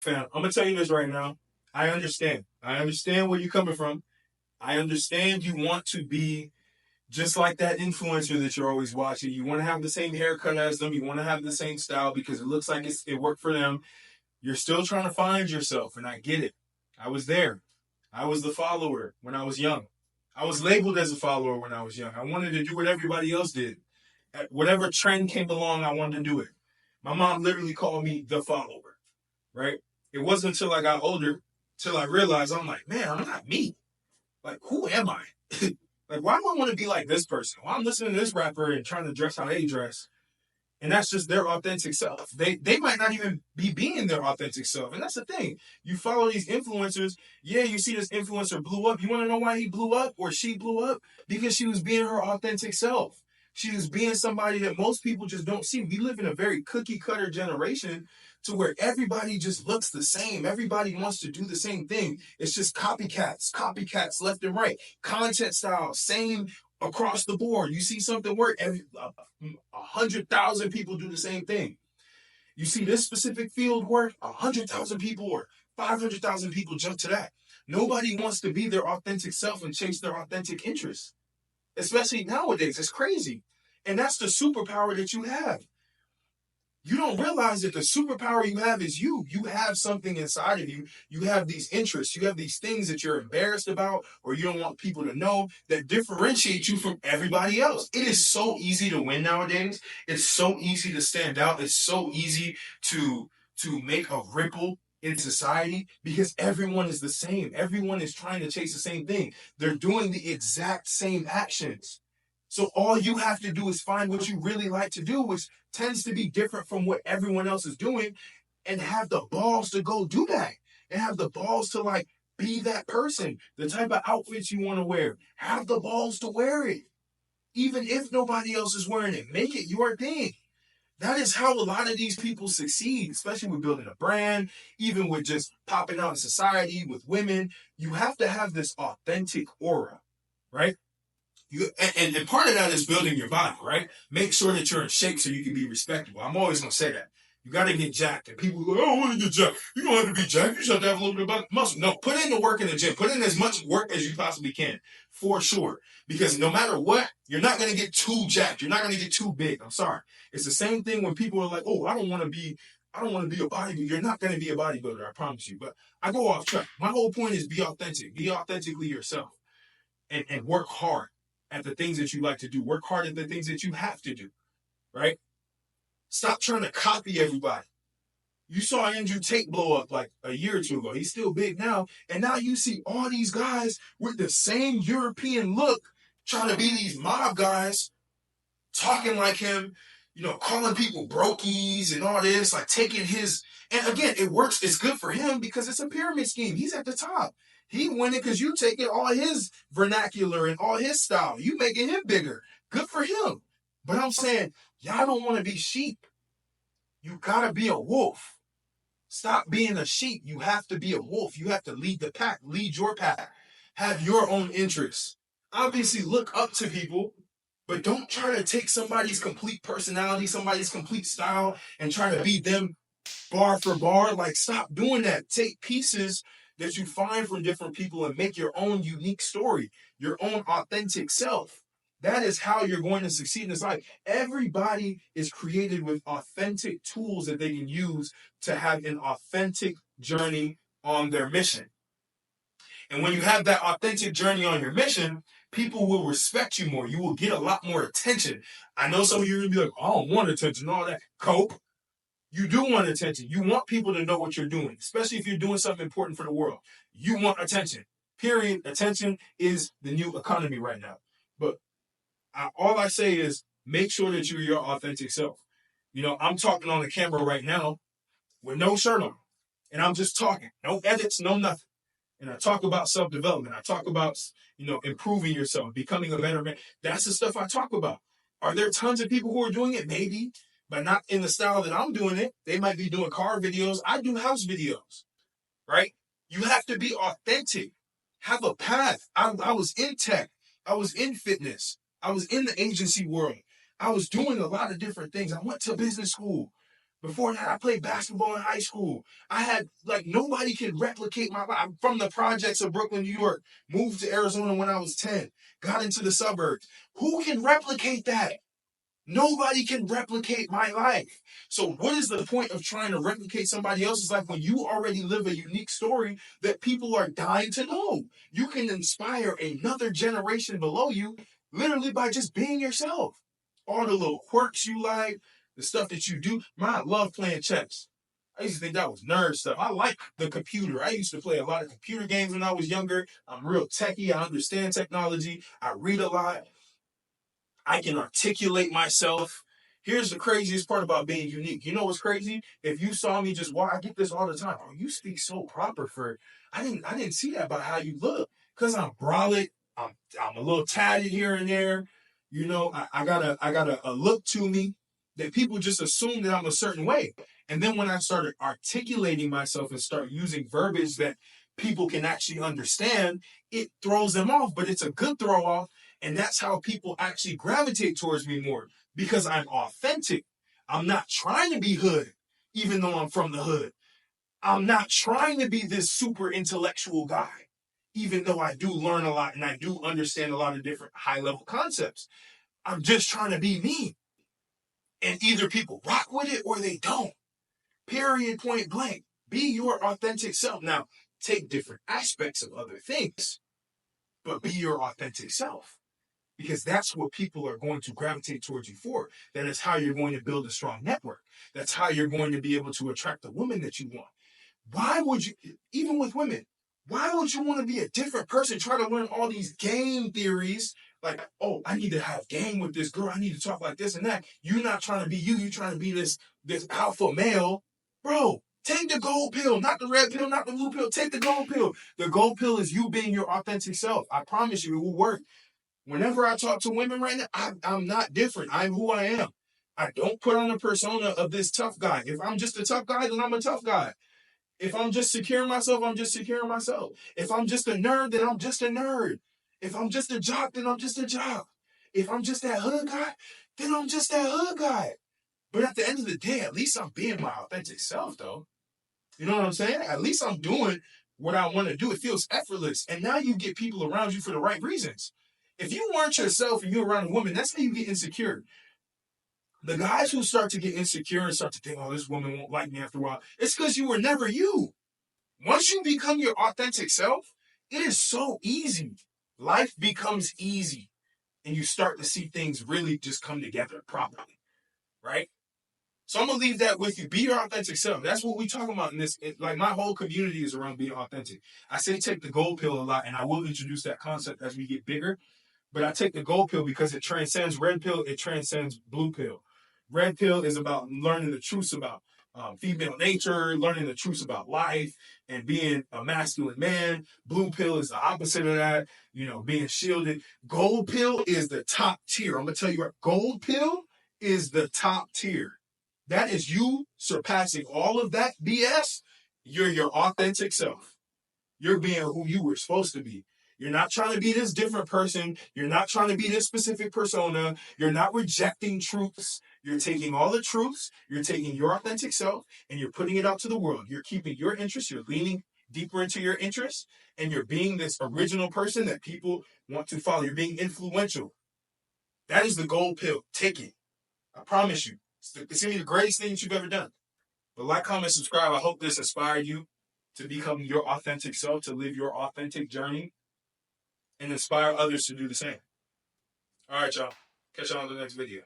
Fam, I'm gonna tell you this right now. I understand. I understand where you're coming from. I understand you want to be just like that influencer that you're always watching. You want to have the same haircut as them. You want to have the same style because it looks like it worked for them. You're still trying to find yourself, and I get it. I was there. I was the follower when I was young. I was labeled as a follower when I was young. I wanted to do what everybody else did. Whatever trend came along, I wanted to do it. My mom literally called me the follower, right? It wasn't until I got older till I realized I'm like, man, I'm not me. Like, who am I? Like, why do I want to be like this person? Well, I'm listening to this rapper and trying to dress how they dress. And that's just their authentic self. They might not even be being their authentic self. And that's the thing. You follow these influencers. Yeah, you see this influencer blew up. You want to know why he blew up or she blew up? Because she was being her authentic self. She was being somebody that most people just don't see. We live in a very cookie cutter generation to where everybody just looks the same. Everybody wants to do the same thing. It's just copycats left and right. Content style, same across the board. You see something work, 100,000 people do the same thing. You see this specific field work, 100,000 people or 500,000 people jump to that. Nobody wants to be their authentic self and chase their authentic interests, especially nowadays. It's crazy. And that's the superpower that you have. You don't realize that the superpower you have is you. You have something inside of you. You have these interests. You have these things that you're embarrassed about or you don't want people to know that differentiate you from everybody else. It is so easy to win nowadays. It's so easy to stand out. It's so easy to make a ripple in society because everyone is the same. Everyone is trying to chase the same thing. They're doing the exact same actions. So all you have to do is find what you really like to do, which tends to be different from what everyone else is doing, and have the balls to go do that. And have the balls to like be that person. The type of outfits you want to wear. Have the balls to wear it. Even if nobody else is wearing it. Make it your thing. That is how a lot of these people succeed, especially with building a brand, even with just popping out in society with women. You have to have this authentic aura, right? And part of that is building your body, right? Make sure that you're in shape so you can be respectable. I'm always going to say that. You got to get jacked. And people go, I don't want to get jacked. You don't have to be jacked. You just have to have a little bit of muscle. No, put in the work in the gym. Put in as much work as you possibly can, for sure. Because no matter what, you're not going to get too jacked. You're not going to get too big. I'm sorry. It's the same thing when people are like, oh, I don't want to be a bodybuilder. You're not going to be a bodybuilder, I promise you. But I go off track. My whole point is be authentic. Be authentically yourself and work hard at the things that you like to do. Work hard at the things that you have to do, right? Stop trying to copy everybody. You saw Andrew Tate blow up like a year or two ago. He's still big now. And now you see all these guys with the same European look trying to be these mob guys, talking like him, calling people brokies and all this, like taking his... And again, it works. It's good for him because it's a pyramid scheme. He's at the top. He winning because you taking all his vernacular and all his style. You making him bigger. Good for him. But I'm saying, y'all don't want to be sheep. You got to be a wolf. Stop being a sheep. You have to be a wolf. You have to lead the pack. Lead your pack. Have your own interests. Obviously, look up to people, but don't try to take somebody's complete personality, somebody's complete style, and try to be them bar for bar. Like, stop doing that. Take pieces that you find from different people and make your own unique story, your own authentic self. That is how you're going to succeed in this life. Everybody is created with authentic tools that they can use to have an authentic journey on their mission. And when you have that authentic journey on your mission, people will respect you more. You will get a lot more attention. I know some of you are going to be like, I don't want attention, all that. Cope. You do want attention. You want people to know what you're doing, especially if you're doing something important for the world. You want attention. Period. Attention is the new economy right now. But all I say is make sure that you're your authentic self. I'm talking on the camera right now with no shirt on. And I'm just talking. No edits, no nothing. And I talk about self-development. I talk about, improving yourself, becoming a better man. That's the stuff I talk about. Are there tons of people who are doing it? Maybe. But not in the style that I'm doing it. They might be doing car videos. I do house videos, right? You have to be authentic. Have a path. I was in tech. I was in fitness. I was in the agency world. I was doing a lot of different things. I went to business school. Before that, I played basketball in high school. I had, like, nobody can replicate my life. I'm from the projects of Brooklyn, New York, moved to Arizona when I was 10, got into the suburbs. Who can replicate that? Nobody can replicate my life. So what is the point of trying to replicate somebody else's life when you already live a unique story that people are dying to know? You can inspire another generation below you literally by just being yourself. All the little quirks you like, the stuff that you do. I love playing chess. I used to think that was nerd stuff. I like the computer. I used to play a lot of computer games when I was younger. I'm real techie. I understand technology. I read a lot. I can articulate myself. Here's the craziest part about being unique. You know what's crazy? If you saw me just walk, I get this all the time. Oh, you speak so proper for. I didn't see that by how you look. Cause I'm brolic. I'm a little tatted here and there. You know, I got a look to me that people just assume that I'm a certain way. And then when I started articulating myself and start using verbiage that people can actually understand, it throws them off. But it's a good throw off. And that's how people actually gravitate towards me more because I'm authentic. I'm not trying to be hood, even though I'm from the hood. I'm not trying to be this super intellectual guy, even though I do learn a lot and I do understand a lot of different high level concepts. I'm just trying to be me. And either people rock with it or they don't. Period, point blank. Be your authentic self. Now, take different aspects of other things, but be your authentic self. Because that's what people are going to gravitate towards you for. That is how you're going to build a strong network. That's how you're going to be able to attract the woman that you want. Why would you, even with women, why would you want to be a different person, try to learn all these game theories? Like, oh, I need to have game with this girl. I need to talk like this and that. You're not trying to be you. You're trying to be this alpha male. Bro, take the gold pill, not the red pill, not the blue pill. Take the gold pill. The gold pill is you being your authentic self. I promise you it will work. Whenever I talk to women right now, I'm not different. I'm who I am. I don't put on a persona of this tough guy. If I'm just a tough guy, then I'm a tough guy. If I'm just securing myself, I'm just securing myself. If I'm just a nerd, then I'm just a nerd. If I'm just a jock, then I'm just a jock. If I'm just that hood guy, then I'm just that hood guy. But at the end of the day, at least I'm being my authentic self, though. You know what I'm saying? At least I'm doing what I want to do. It feels effortless. And now you get people around you for the right reasons. If you weren't yourself and you're around a woman, that's how you get insecure. The guys who start to get insecure and start to think, oh, this woman won't like me after a while, it's because you were never you. Once you become your authentic self, it is so easy. Life becomes easy. And you start to see things really just come together properly. Right? So I'm going to leave that with you. Be your authentic self. That's what we talk about in this. Like, my whole community is around being authentic. I say take the gold pill a lot, and I will introduce that concept as we get bigger. But I take the gold pill because it transcends red pill. It transcends blue pill. Red pill is about learning the truths about female nature, learning the truths about life, and being a masculine man. Blue pill is the opposite of that, being shielded. Gold pill is the top tier. I'm going to tell you what, gold pill is the top tier. That is you surpassing all of that BS. You're your authentic self. You're being who you were supposed to be. You're not trying to be this different person. You're not trying to be this specific persona. You're not rejecting truths. You're taking all the truths. You're taking your authentic self and you're putting it out to the world. You're keeping your interests. You're leaning deeper into your interests and you're being this original person that people want to follow. You're being influential. That is the gold pill. Take it. I promise you. It's going to be the greatest thing that you've ever done. But like, comment, subscribe. I hope this inspired you to become your authentic self, to live your authentic journey, and inspire others to do the same. All right, y'all. Catch y'all on the next video.